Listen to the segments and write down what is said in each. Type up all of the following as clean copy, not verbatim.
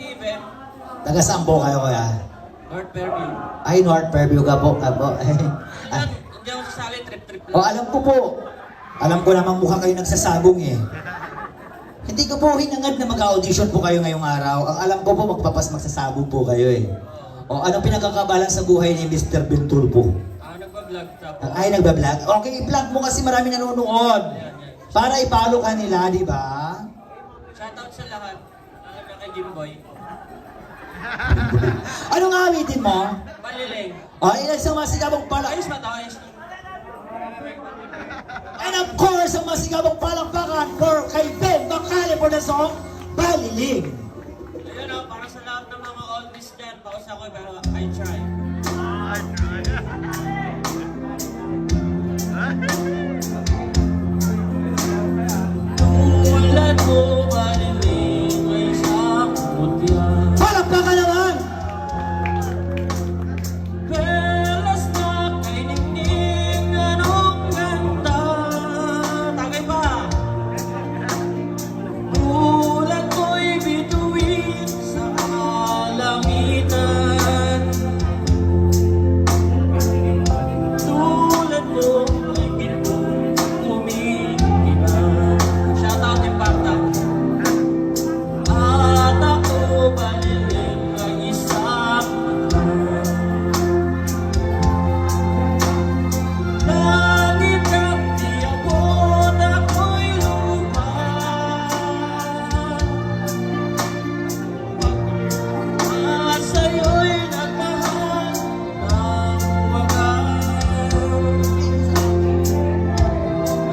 Steven. Taga saan po kayo kuya? North Fairview. Ay, North Fairview ka po. Abo. Hindi ako sasali, trip-trip lang. O, alam ko po. Alam ko namang mukha kayo nagsasabong eh. Hindi ko po hinangad na mag-audition po kayo ngayong araw. Ang alam ko po, magsasabong po kayo eh. O, anong pinagkakabalan sa buhay ni Mr. Bentulpo? Nagbablog tapos. Ay, nagbablog. Okay, i-plug mo kasi marami nanonood. Para ipalo ka nila, di ba? Shoutout sa lahat. Lalo na kay Jimboy. Anong awitin mo? Paliling. O, ilan sa masigabong pala. Ayos ba ito? Ayos na. And of course, ang masigabong palakpakan for kay Ben Macale for the song Baliling. Ayun o, para sa lahat ng mga oldies dyan, paus ako pero I try. Tulad mo, baliling, may sakot yan. Palakpakan naman! Pelas na kay ningning, anong ganda. Tagay pa! Tulad mo'y bituin sa kalangitan. Tulad mo'y bituin umiilan. Shoutout yung Parta. At ako baliling ang isang langit at diabot ako'y luha. At sa'yo'y nagmahal ng wagas.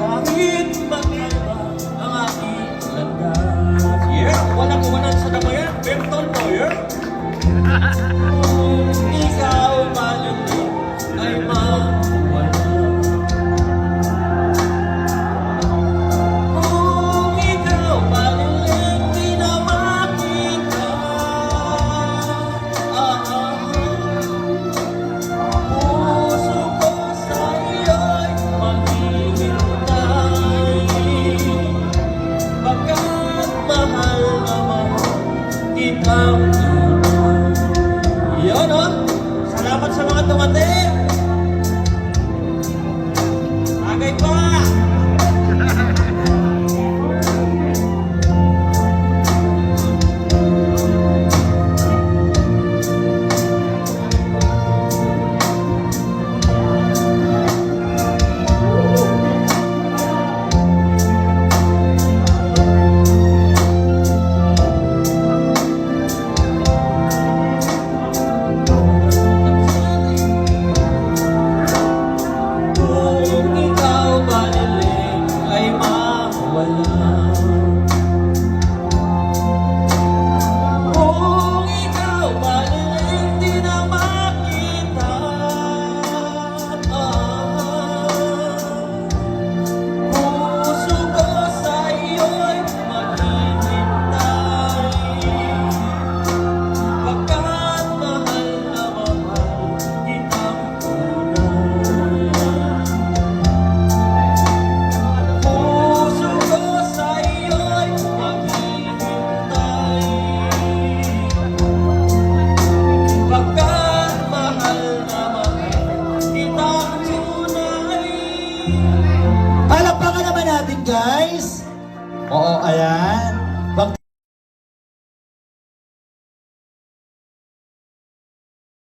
Kahit magkaiba ang aking landas. Yeah! Walang umanan sa damayan. Bertol po, yeah! Kung ikaw malilig ay mawala. Kung ikaw malilig di na makita. Puso ko sa iyo'y maghihintay. Pagkat mahal na mahal kitang tunay. Yun o! Salamat sa mga dumating!